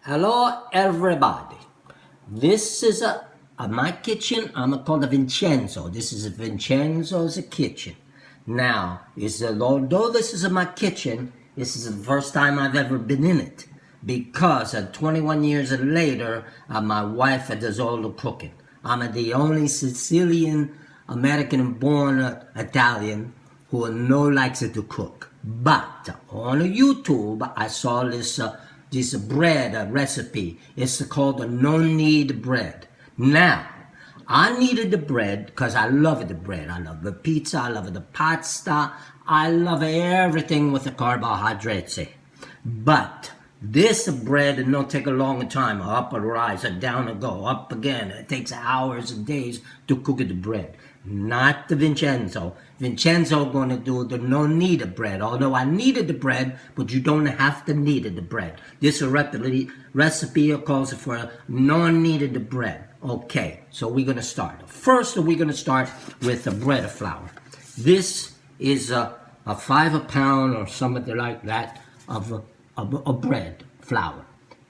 Hello everybody. This is my kitchen. I'm called Vincenzo. This is Vincenzo's kitchen. Now, although this is my kitchen, this is the first time I've ever been in it because 21 years later, my wife does all the cooking. I'm the only Sicilian American-born Italian who likes to cook. But on YouTube, I saw this bread recipe. It's called the no-knead bread. Now, I needed the bread because I love the bread. I love the pizza. I love the pasta. I love everything with the carbohydrates. But this bread it don't take a long time. Up and rise, and down and go, up again. It takes hours and days to cook the bread. Not the Vincenzo. Vincenzo gonna do the no-knead bread. Although I needed the bread, but you don't have to knead the bread. This recipe calls for no-kneaded bread. Okay, so we're gonna start. First, we're gonna start with the bread flour. This is a 5 pound or something like that of bread flour.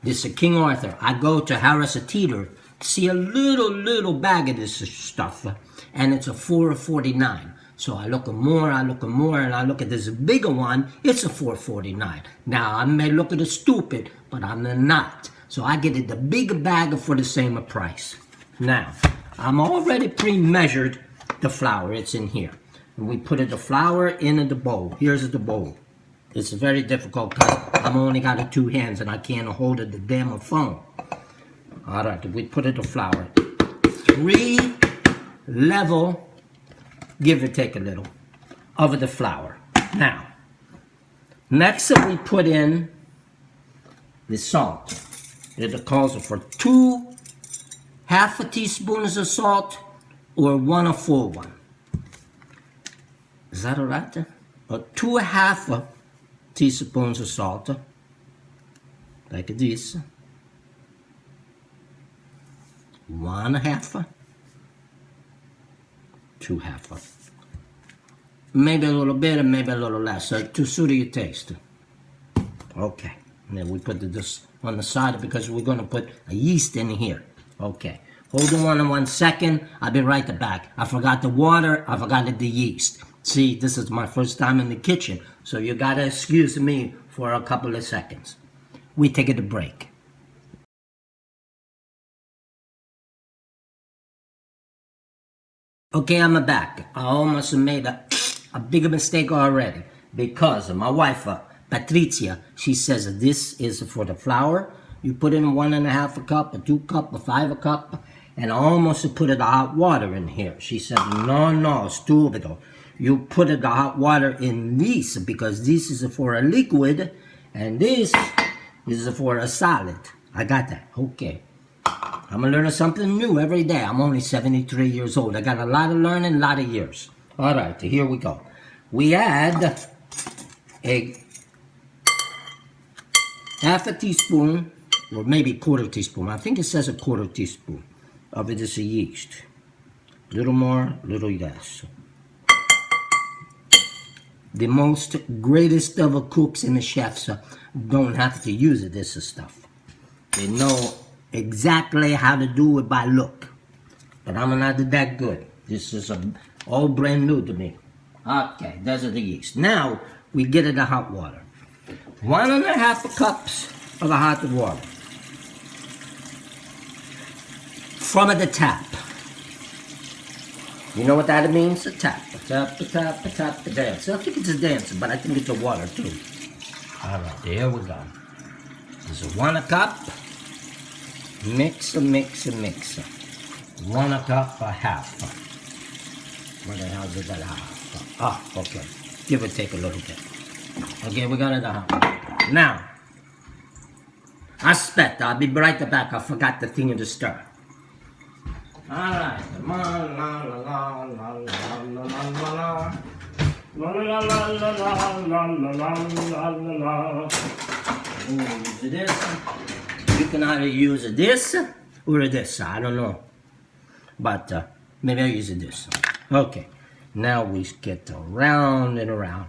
This is King Arthur. I go to Harris Teeter, see a little bag of this stuff, and it's a $4.49. So I look more, and I look at this bigger one, it's a $4.49. Now, I may look at it stupid, but I'm not. So I get it the big bag for the same price. Now, I'm already pre-measured the flour. It's in here. And we put the flour in the bowl. Here's the bowl. It's very difficult because I've only got 2 hands and I can't hold the damn phone. All right, we put the flour. 3 level, give or take a little, of the flour. Now, next we put in the salt. It calls for 2 half teaspoons of salt or 1 full one. Is that all right? Or 2 half teaspoons of salt, like this. 1 half. 2 half. Maybe a little bit and maybe a little less, to suit your taste. Okay, and then we put this on the side because we're going to put a yeast in here. Okay, hold on 1 second. I'll be right back. I forgot the water. I forgot the yeast. See, this is my first time in the kitchen, so you got to excuse me for a couple of seconds. We take a break. Okay, I'm back. I almost made a big mistake already because my wife, Patricia, she says this is for the flour. You put in 1.5 cup, a 2 cup, a 5 cup, and I almost put the hot water in here. She said, no, stupido. You put the hot water in this because this is for a liquid and this is for a solid. I got that. Okay. I'm learning something new every day. I'm only 73 years old. I got a lot of learning, a lot of years. All right, here we go. We add a half a teaspoon, or maybe 1/4 teaspoon. I think it says a 1/4 teaspoon of this yeast. Little more, little less. The most greatest of cooks and the chefs don't have to use this stuff. They know exactly how to do it by look. But I'm not that good. This is all brand new to me. Okay, there's the yeast. Now, we get the hot water. 1.5 cups of hot water. From the tap. You know what that means? A tap. A tap, a tap, a tap, a dance. I think it's a dance, but I think it's a water too. All right, here we go. This is 1 cup. Mix. 1 cup, a half. Where the hell is that half? Ah, okay. Give or take a little bit. Okay, we got it a half. Now, aspetta, I'll be right back. I forgot the thing to stir. Alright, la la la la la la la la la la. Use this. You can either use this or this. I don't know, but maybe I'll use this. Okay, now we get around and around.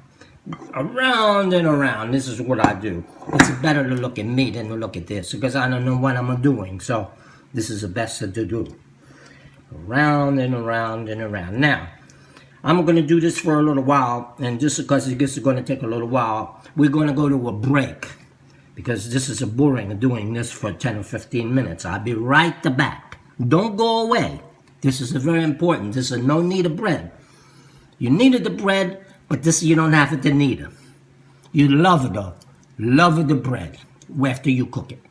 Around and around. This is what I do. It's better to look at me than to look at this because I don't know what I'm doing. So this is the best to do. Around and around and around. Now, I'm going to do this for a little while, and just because this is going to take a little while, we're going to go to a break because this is boring doing this for 10 or 15 minutes. I'll be right back. Don't go away. This is very important. This is no Needda bread. You needed the bread, but this you don't have it to Needda. You love it though. Love the bread after you cook it.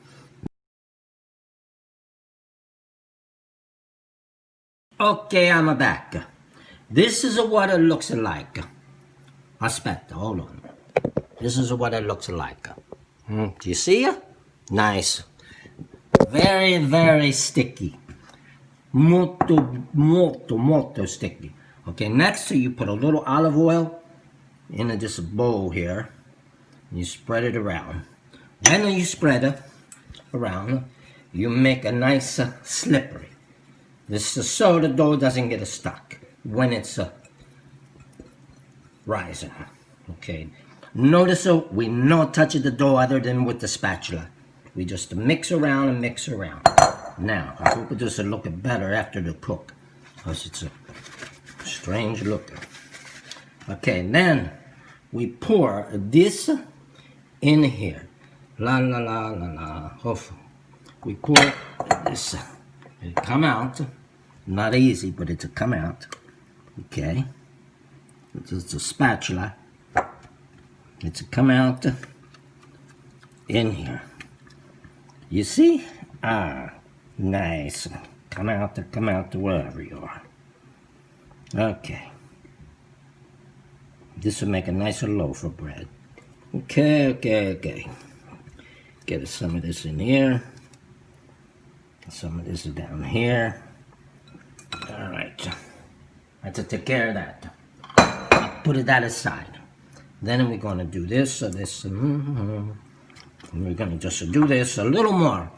Okay, I'm back. This is what it looks like. Aspetta, hold on. This is what it looks like. Do you see it? Nice. Very, very sticky. Molto sticky. Okay, next you put a little olive oil into this bowl here. You spread it around. When you spread it around, you make a nice slippery. This is so the dough doesn't get stuck when it's rising. Okay. Notice we not touch the dough other than with the spatula. We just mix around and mix around. Now, I hope this will look better after the cook, because it's a strange looking. Okay, then we pour this in here. La la la la la. Hopefully, we pour this. It come out. Not easy, but it's come out. Okay. It's a spatula. It's come out in here. You see? Ah, nice. Come out wherever you are. Okay. This will make a nicer loaf of bread. Okay. Get some of this in here. Some of this is down here. All right. I have to take care of that. I'll put that aside. Then we're going to do this. And we're going to just do this a little more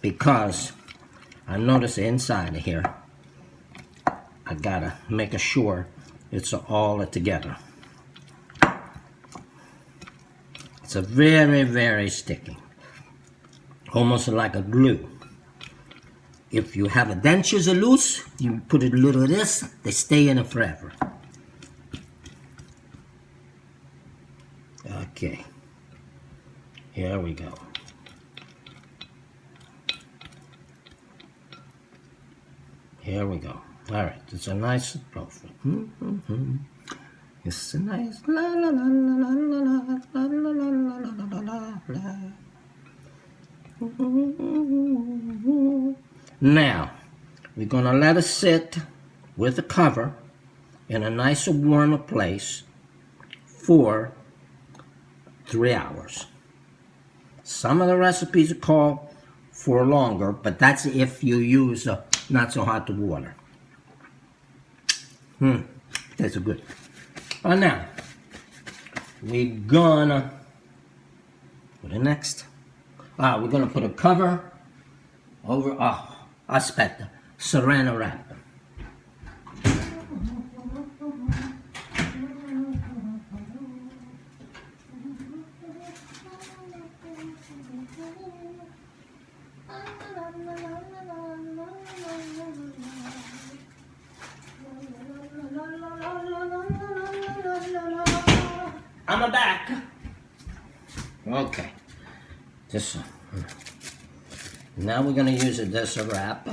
because I notice inside of here, I got to make sure it's all together. It's a very, very sticky. Almost like a glue. If you have a dentures loose, you put a little of this, they stay in it forever. Okay. Here we go. Here we go. All right, it's a nice loaf. It's a nice la la la la la la la la la la. Now, we're going to let it sit with the cover in a nice warm place for 3 hours. Some of the recipes call for longer, but that's if you use not so hot water. That's good. Now, we're gonna put it next. We're gonna put a cover over. Aspetta, saran wrap. I'm back. Okay. This. Now we're going to use this wrap,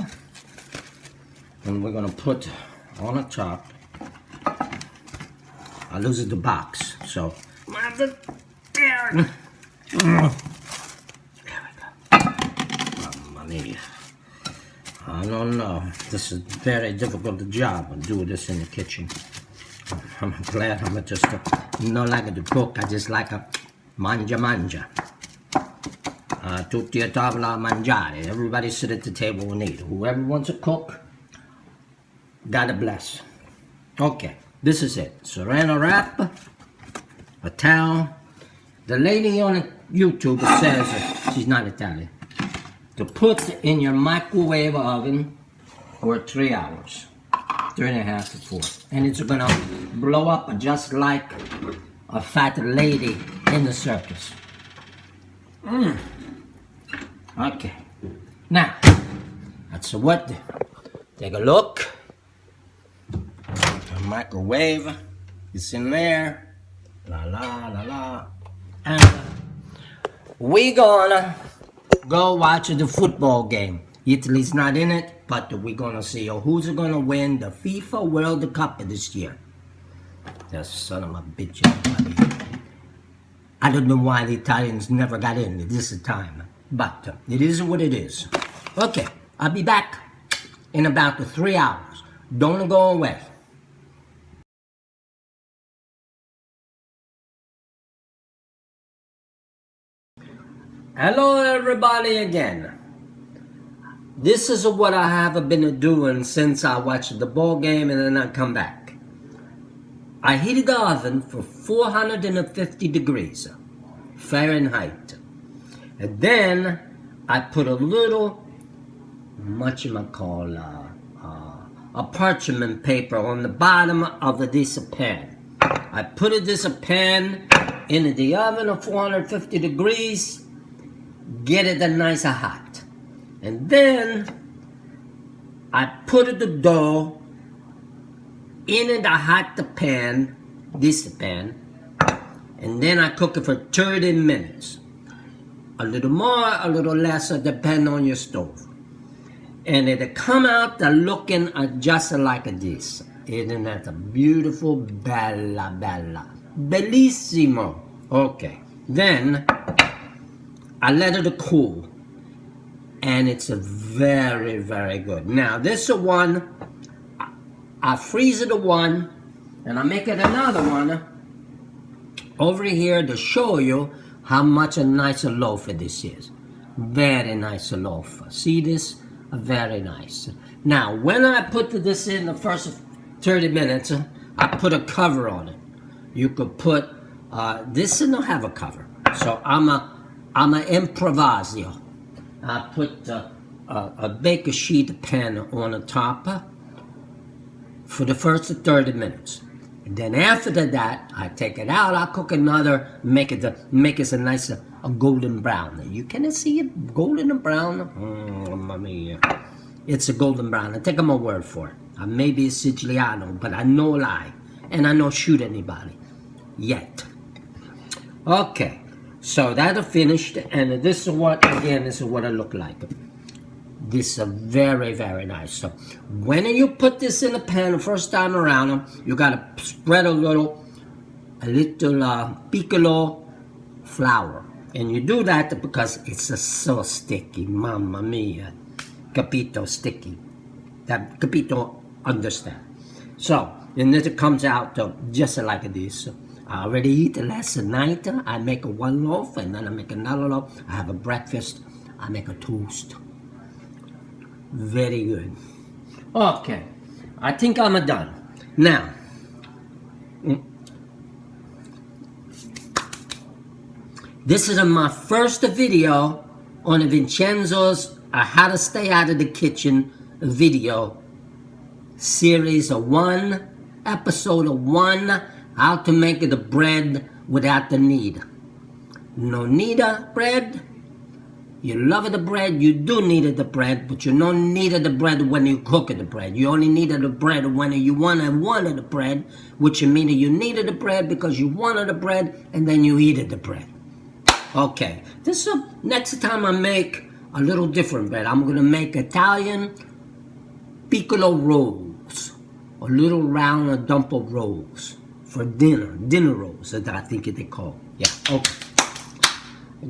and we're going to put on the top. I lose the box, so there. There we go. Mamma mia. I don't know. This is a very difficult job to do this in the kitchen. I'm glad I'm just not like to cook. I just like a mangia. Tutti a tavola a mangiare. Everybody sit at the table and eat. Whoever wants to cook, God bless. Okay, this is it. Saran wrap, a towel. The lady on YouTube says, she's not Italian, to put in your microwave oven for 3 hours. 3.5 to 4. And it's gonna blow up just like a fat lady in the circus. Okay. Now, that's what. Take a look. The microwave is in there. La la la la. And we gonna go watch the football game. Italy's not in it, but we're gonna see who's gonna win the FIFA World Cup this year. That son of a bitch. I don't know why the Italians never got in this time, but it is what it is. Okay, I'll be back in about 3 hours. Don't go away. Hello everybody again. This is what I have been doing since I watched the ball game and then I come back. I heated the oven for 450 degrees Fahrenheit. And then I put a little, a parchment paper on the bottom of this pan. I put this pan in the oven at 450 degrees. Get it nice and hot. And then I put the dough in the hot pan, this pan, and then I cook it for 30 minutes. A little more, a little less, depending on your stove. And it'll come out looking just like this. Isn't that a beautiful, bella, bellissimo. Okay, then I let it cool, and it's very, very good. Now this one, I freeze it one, and I make it another one over here to show you how much a nice loaf this is. Very nice loaf. See this? Very nice. Now when I put this in the first 30 minutes, I put a cover on it. You could put this don't have a cover, so I'm a improvisio. I put a baker sheet pan on the top for the first 30 minutes. And then after that, I take it out, I cook another, make it a nice a golden brown. You can see it, golden brown. Mamma mia. It's a golden brown. I take my word for it. I may be a Siciliano, but I no lie. And I no shoot anybody. Yet. Okay. So that'll finished, and this is what I look like. This is very, very nice. So when you put this in the pan the first time around, you gotta spread a little piccolo flour, and you do that because it's so sticky. Mamma mia, capito sticky. That capito understand. So and then it comes out just like this. I already eat last night. I make one loaf and then I make another loaf. I have a breakfast. I make a toast. Very good. Okay, I think I'm done. Now, this is my first video on Vincenzo's How to Stay Out of the Kitchen video series 1, episode 1. How to make the bread without the knead. No Needda bread. You love the bread, you do need the bread, but you don't need the bread when you cook the bread. You only need the bread when you wanted the bread, which means you needed the bread because you wanted the bread, and then you eat the bread. Okay, this next time I make a little different bread. I'm gonna make Italian piccolo rolls, a little round dump of rolls. For dinner rolls that I think they call. Yeah, okay.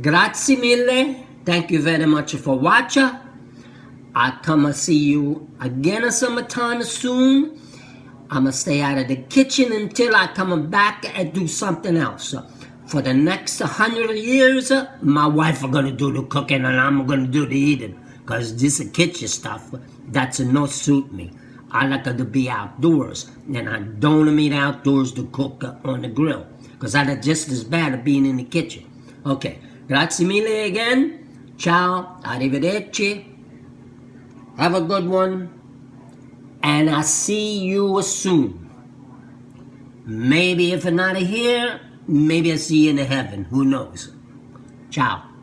Grazie mille. Thank you very much for watching. I come see you again sometime soon. I'm gonna stay out of the kitchen until I come back and do something else. For the next 100 years, my wife is gonna do the cooking and I'm gonna do the eating. Cause this kitchen stuff, that's no suit me. I like to be outdoors, and I don't mean outdoors to cook on the grill, because that's just as bad as being in the kitchen. Okay, grazie mille again. Ciao, arrivederci. Have a good one, and I'll see you soon. Maybe if not here, Maybe I'll see you in heaven. Who knows? Ciao.